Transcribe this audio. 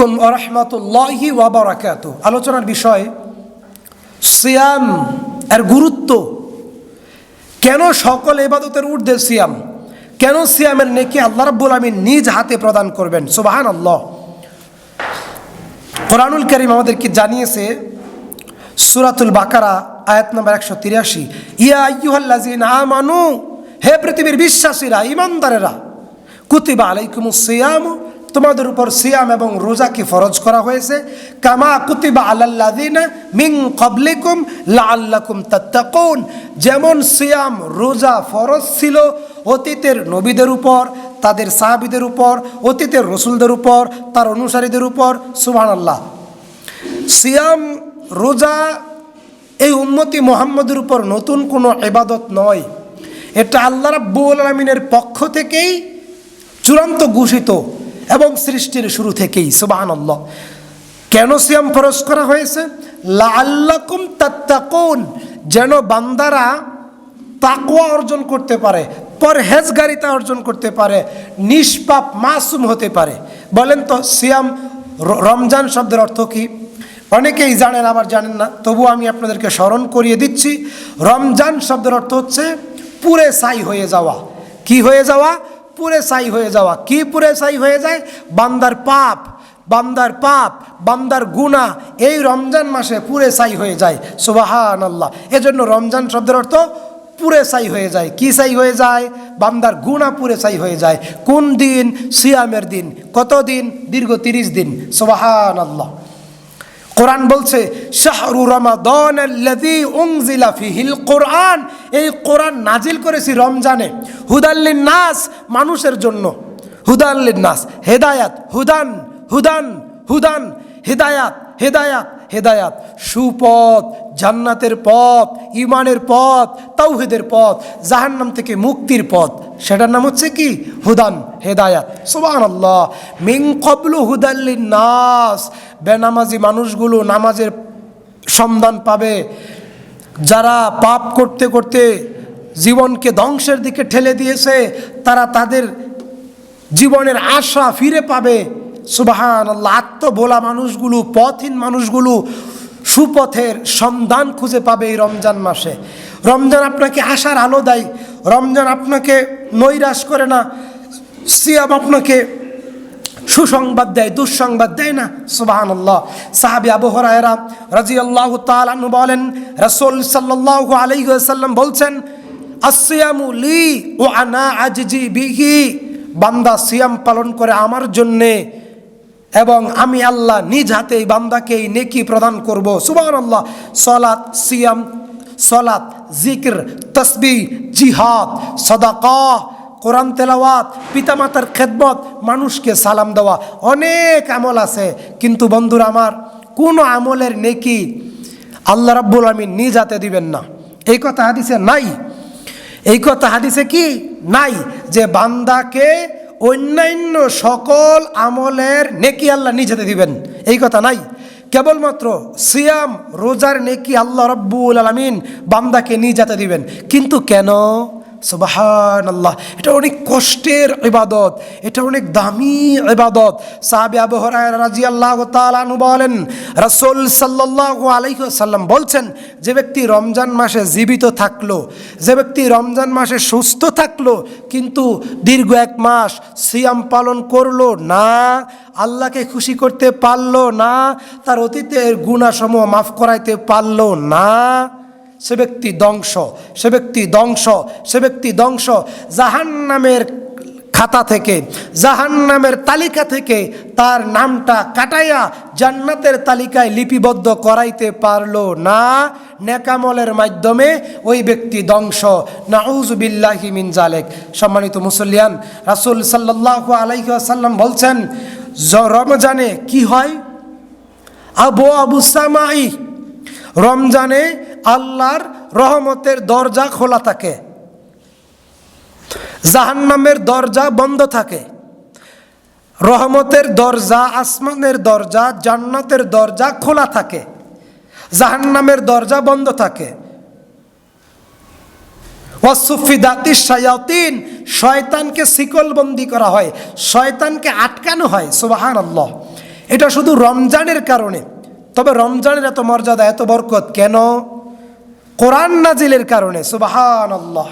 আলাইকুম ওয়া রাহমাতুল্লাহি ওয়া বারাকাতুহু। আলোচনার বিষয় সিয়াম এর গুরুত্ব, কেন সকল ইবাদতের ঊর্ধ্বে সিয়াম, কেন সিয়ামের নেকি আল্লাহ রাব্বুল আমিন নিজ হাতে প্রদান করবেন। সুবহানাল্লাহ। কোরআনুল কারীম আমাদেরকে জানিয়েছে সূরাতুল বাকারা আয়াত নম্বর 183, ইয়া আইয়ুহাল্লাযীনা আমানু, হে পৃথিবীর বিশ্বাসীরা, ঈমানদারেরা, কুতিবা আলাইকুমুস সিয়াম, তোমাদের উপর সিয়াম এবং রোজাকে ফরজ করা হয়েছে, কামা কুতিবা আলাল্লাযীনা মিন ক্বাবলিকুম লাআল্লাকুম তাত্তাকুন, যেমন সিয়াম রোজা ফরজ ছিল অতীতের নবীদের উপর, তাদের সাহাবীদের উপর, অতীতের রসুলদের উপর, তার অনুসারীদের উপর। সুবহানাল্লাহ। সিয়াম রোজা এই উম্মতি মুহাম্মদের উপর নতুন কোনো ইবাদত নয়, এটা আল্লাহ রাব্বুল আলামিনের পক্ষ থেকেই চূড়ান্ত ঘোষিত এবং সৃষ্টির শুরু থেকেই। সুবহানাল্লাহ। কেন সিয়াম ফরজ করা হয়েছে? লাআল্লাকুম তাত্তাকুন, যেন বান্দারা তাকওয়া অর্জন করতে পারে, পরহেজগারিতা অর্জন করতে পারে, নিষ্পাপ মাসুম হতে পারে। বলেন তো, সিয়াম রমজান শব্দের অর্থ কি? অনেকেই জানেন, আবার জানেন না, তবু আমি আপনাদেরকে স্মরণ করিয়ে দিচ্ছি। রমজান শব্দের অর্থ হচ্ছে পুরে সাই হয়ে যাওয়া। কি হয়ে যাওয়া? পুরে সাই হয়ে যাওয়া। কি পুরে সাই হয়ে যায়? বান্দার পাপ, বান্দার গুনাহ এই রমজান মাসে পুরে সাই হয়ে যায়। সুবহানাল্লাহ। এজন্য রমজান শব্দের অর্থ পুরে সাই হয়ে যায়। কি সাই হয়ে যায়? বান্দার গুনাহ পুরে সাই হয়ে যায়। কোন দিন? সিয়ামের দিন। কত দিন? দীর্ঘ 30 দিন। সুবহানাল্লাহ। কোরআন বলছে শাহরু রমাদানাল্লাযী উনজিলা ফীহিল কোরআন, এই কোরআন নাজিল করেছি রমজানে, হুদাল্লিন নাস, মানুষের জন্য। হুদাল্লিন নাস, হেদায়াত, হুদান হুদান হুদান, হেদায়াত হেদায়াত হেদায়াত, সুপথ, জান্নাতের পথ, ঈমানের পথ, তাওহীদের পথ, জাহান্নাম থেকে মুক্তির পথ। সেটার নাম হচ্ছে কি? হুদান, হেদায়াত। সুবহানাল্লাহ। মিন ক্বাবলু হুদাল্লিন নাস, বেনামাজি মানুষগুলো নামাজের সন্ধান পাবে। যারা পাপ করতে করতে জীবনকে ধ্বংসের দিকে ঠেলে দিয়েছে, তারা তাদের জীবনের আশা ফিরে পাবে। সুবহানাল্লাহ। আত্মভোলা মানুষগুলো, পথহীন মানুষগুলো সুপথের সন্ধান খুঁজে পাবে এই রমজান মাসে। রমজান আপনাকে আশার আলো দেয়, রমজান আপনাকে নৈরাশ করে না, সিয়াম আপনাকে সুসংবাদ দেয়, দুঃসংবাদ দেয় না। সুবহানাল্লাহ। সাহাবী আবু হুরায়রা রাদিয়াল্লাহু তাআলা আনহু বলেন, রাসূল সাল্লাল্লাহু আলাইহি ওয়াসাল্লাম বলছেন, আসসিয়ামু লি ওয়া আনা আজজি বিহি, বান্দা সিয়াম পালন করে আমার জন্যে এবং আমি আল্লাহ নিজ হাতে এই বান্দাকে এই নেকি প্রদান করব। সুবহানাল্লাহ। সালাত, সিয়াম, সালাত, জিকির, তাসবিহ, জিহাদ, সাদাকা, কোরআন তেলাওয়াত, পিতামাতার খেদমত, মানুষকে সালাম দেওয়া, অনেক আমল আছে। কিন্তু বন্ধুরা আমার, কোন আমলের নেকি আল্লাহ রাব্বুল আমিন নিজ হাতে দিবেন না, এই কথা হাদিসে নাই। এই কথা হাদিসে কি নাই যে বান্দাকে অন্যান্য সকল আমলের নেকি আল্লাহ নিজ হাতে দিবেন, এই কথা নাই। কেবলমাত্র সিয়াম রোজার নেকি আল্লাহ রাব্বুল আলামিন বান্দাকে নিজ হাতে দিবেন। কিন্তু কেন? সুবহানাল্লাহ। এটা অনেক কষ্টের ইবাদত, এটা অনেক দামি ইবাদত। সাহাবী আবু হুরায়রা রাদিয়াল্লাহু তাআলা আনহু বলেন, রাসূল সাল্লাল্লাহু আলাইহি ওয়াসাল্লাম বলছেন, যে ব্যক্তি রমজান মাসে জীবিত থাকলো, যে ব্যক্তি রমজান মাসে সুস্থ থাকলো, কিন্তু দীর্ঘ 1 মাস সিয়াম পালন করলো না, আল্লাহকে খুশি করতে পারলো না, তার অতীতের গুনাহসমূহ মাফ করাইতে পারলো না, সে ব্যক্তি ধ্বংস, সে ব্যক্তি ধ্বংস, সে ব্যক্তি ধ্বংস। জাহান্নামের খাতা থেকে, জাহান্নামের তালিকা থেকে তার নামটা কাটাইয়া জান্নাতের তালিকায় লিপিবদ্ধ করাইতে পারলো না, নেকামলের মাধ্যমে ওই ব্যক্তি ধ্বংস। নাউযু বিল্লাহি মিন যালিক। সম্মানিত মুসল্লিয়ান, রাসূল সাল্লাল্লাহু আলাইহি ওয়াসাল্লাম বলছেন, রমজানে কি হয়? আবু সামাই, রমজানে আল্লাহর রহমতের দরজা খোলা থাকে, জাহান্নামের দরজা বন্ধ থাকে। রহমতের দরজা, আসমানের দরজা, জান্নাতের দরজা খোলা থাকে, জাহান্নামের দরজা বন্ধ থাকে। ওয়াসুফিদাতিশ শায়াতিন, শয়তানকে শিকলবন্দি করা হয়, শয়তানকে আটকানো হয়। সুবহানাল্লাহ। এটা শুধু রমজানের কারণে। তবে রমজানের এত মর্যাদা, এত বরকত কেন? কোরআন নাজিলের কারণে। সুবহানাল্লাহ।